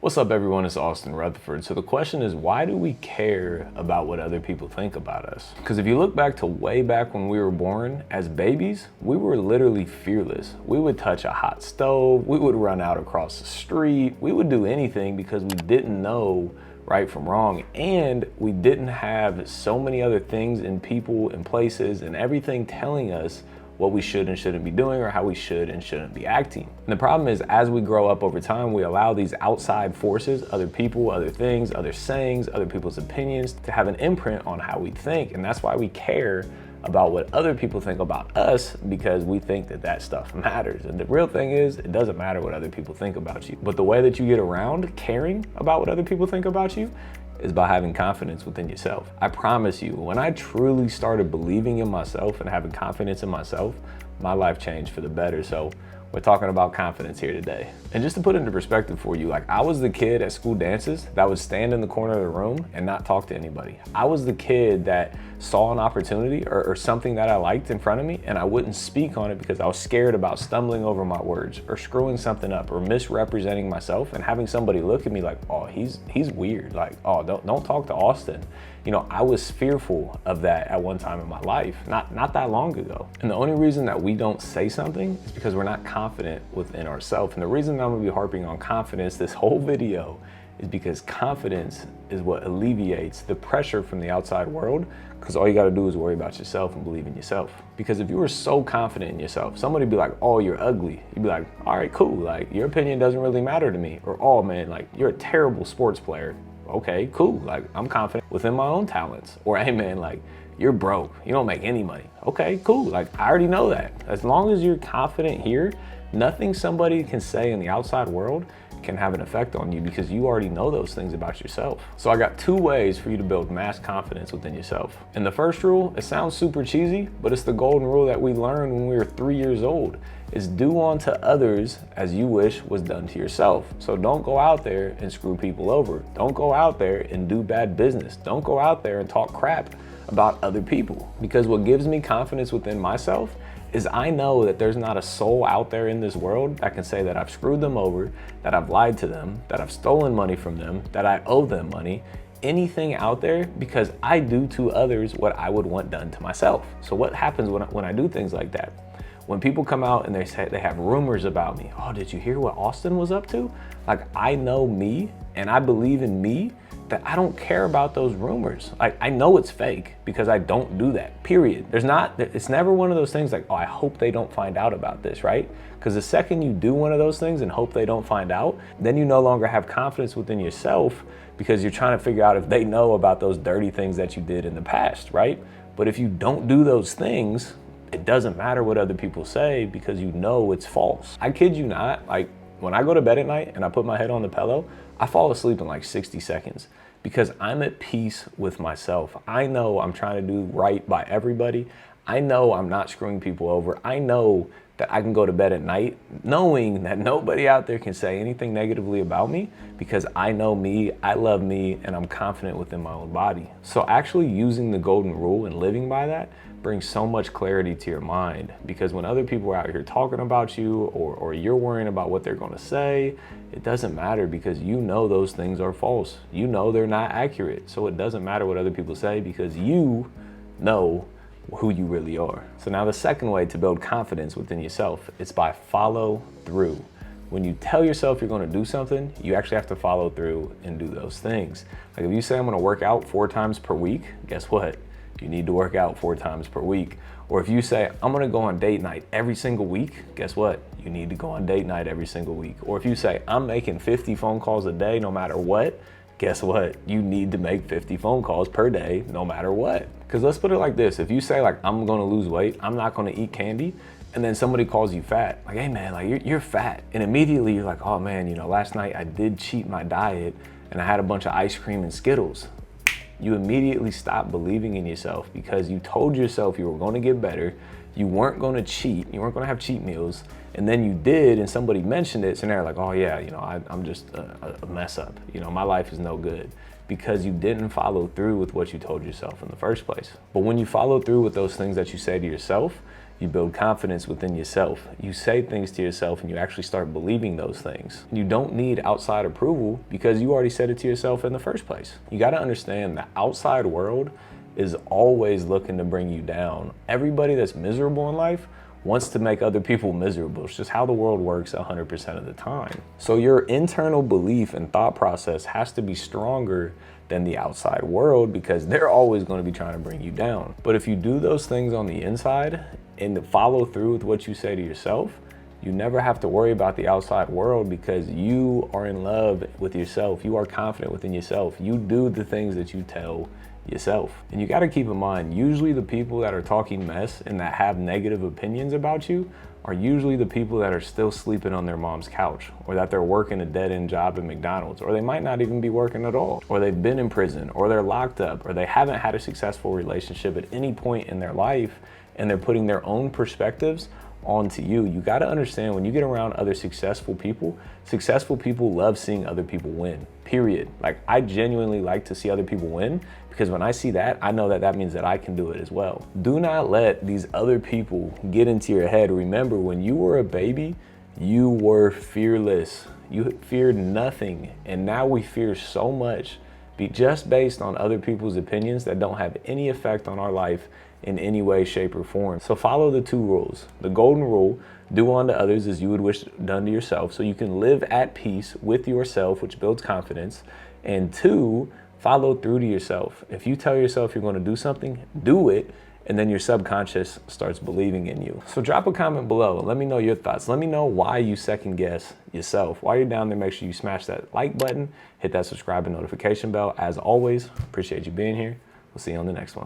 What's up everyone, it's Austin Rutherford. So the question is, why do we care about what other people think about us? Because if you look back to way back when we were born, as babies, we were literally fearless. We would touch a hot stove, we would run out across the street, we would do anything because we didn't know right from wrong, and we didn't have so many other things and people and places and everything telling us what we should and shouldn't be doing or how we should and shouldn't be acting. And the problem is, as we grow up over time, we allow these outside forces, other people, other things, other sayings, other people's opinions to have an imprint on how we think. And that's why we care about what other people think about us, because we think that that stuff matters. And the real thing is, it doesn't matter what other people think about you. But the way that you get around caring about what other people think about you is by having confidence within yourself. I promise you, when I truly started believing in myself and having confidence in myself, my life changed for the better. So we're talking about confidence here today. And just to put into perspective for you, like, I was the kid at school dances that would stand in the corner of the room and not talk to anybody. I was the kid that saw an opportunity or something that I liked in front of me, and I wouldn't speak on it because I was scared about stumbling over my words or screwing something up or misrepresenting myself and having somebody look at me like, oh, he's weird. Like, oh, don't talk to Austin. You know, I was fearful of that at one time in my life, not that long ago. And the only reason that we don't say something is because we're not confident within ourselves. And the reason I'm gonna be harping on confidence this whole video is because confidence is what alleviates the pressure from the outside world, because all you gotta do is worry about yourself and believe in yourself. Because if you were so confident in yourself, somebody would be like, oh, you're ugly. You'd be like, all right, cool. Like, your opinion doesn't really matter to me. Or, oh man, like, you're a terrible sports player. Okay, cool. Like, I'm confident within my own talents. Or, hey man, like, you're broke. You don't make any money. Okay, cool. Like, I already know that. As long as you're confident here, nothing somebody can say in the outside world can have an effect on you, because you already know those things about yourself. So I got two ways for you to build mass confidence within yourself. And the first rule, it sounds super cheesy, but it's the golden rule that we learned when we were 3 years old, is do unto others as you wish was done to yourself. So don't go out there and screw people over. Don't go out there and do bad business. Don't go out there and talk crap about other people. Because what gives me confidence within myself is I know that there's not a soul out there in this world that can say that I've screwed them over, that I've lied to them, that I've stolen money from them, that I owe them money, anything out there, because I do to others what I would want done to myself. So what happens when I do things like that? When people come out and they say they have rumors about me, oh, did you hear what Austin was up to? Like, I know me and I believe in me, that I don't care about those rumors. Like, I know it's fake because I don't do that, period. It's never one of those things like, oh, I hope they don't find out about this, right? Because the second you do one of those things and hope they don't find out, then you no longer have confidence within yourself, because you're trying to figure out if they know about those dirty things that you did in the past, right? But if you don't do those things, it doesn't matter what other people say, because you know it's false. I kid you not, like, when I go to bed at night and I put my head on the pillow, I fall asleep in like 60 seconds because I'm at peace with myself. I know I'm trying to do right by everybody. I know I'm not screwing people over. I know that I can go to bed at night knowing that nobody out there can say anything negatively about me, because I know me, I love me, and I'm confident within my own body. So actually using the golden rule and living by that brings so much clarity to your mind, because when other people are out here talking about you, or you're worrying about what they're gonna say, it doesn't matter, because you know those things are false. You know they're not accurate. So it doesn't matter what other people say, because you know who you really are. So now the second way to build confidence within yourself is by follow through. When you tell yourself you're gonna do something, you actually have to follow through and do those things. Like, if you say I'm gonna work out 4 times per week, guess what? You need to work out 4 times per week. Or if you say I'm gonna go on date night every single week, guess what? You need to go on date night every single week. Or if you say I'm making 50 phone calls a day no matter what, guess what? You need to make 50 phone calls per day no matter what. Because let's put it like this, if you say like, I'm gonna lose weight, I'm not gonna eat candy, and then somebody calls you fat, like, hey man, like, you're fat. And immediately you're like, oh man, you know, last night I did cheat my diet and I had a bunch of ice cream and Skittles. You immediately stop believing in yourself, because you told yourself you were gonna get better, you weren't gonna cheat, you weren't gonna have cheat meals, and then you did, and somebody mentioned it, so now you're like, oh yeah, you know, I'm just a mess up. You know, my life is no good. Because you didn't follow through with what you told yourself in the first place. But when you follow through with those things that you say to yourself, You build confidence within yourself. You say things to yourself and you actually start believing those things. You don't need outside approval because you already said it to yourself in the first place. You got to understand the outside world is always looking to bring you down. Everybody that's miserable in life wants to make other people miserable. It's just how the world works 100% of the time. So your internal belief and thought process has to be stronger than the outside world because they're always going to be trying to bring you down. But if you do those things on the inside and follow through with what you say to yourself, you never have to worry about the outside world because you are in love with yourself. You are confident within yourself. You do the things that you tell yourself. And you got to keep in mind, usually the people that are talking mess and that have negative opinions about you are usually the people that are still sleeping on their mom's couch, or that they're working a dead-end job at McDonald's, or they might not even be working at all, or they've been in prison, or they're locked up, or they haven't had a successful relationship at any point in their life, and they're putting their own perspectives onto you. You got to understand, when you get around other successful people love seeing other people win, period. Like, I genuinely like to see other people win because when I see that, I know that that means that I can do it as well. Do not let these other people get into your head. Remember, when you were a baby, you were fearless. You feared nothing. And now we fear so much just based on other people's opinions that don't have any effect on our life in any way, shape, or form. So follow the 2 rules. The golden rule, do unto others as you would wish done to yourself, so you can live at peace with yourself, which builds confidence. And 2, follow through to yourself. If you tell yourself you're going to do something, do it, and then your subconscious starts believing in you. So drop a comment below and let me know your thoughts. Let me know why you second guess yourself. While you're down there, make sure you smash that like button, hit that subscribe and notification bell. As always, appreciate you being here. We'll see you on the next one.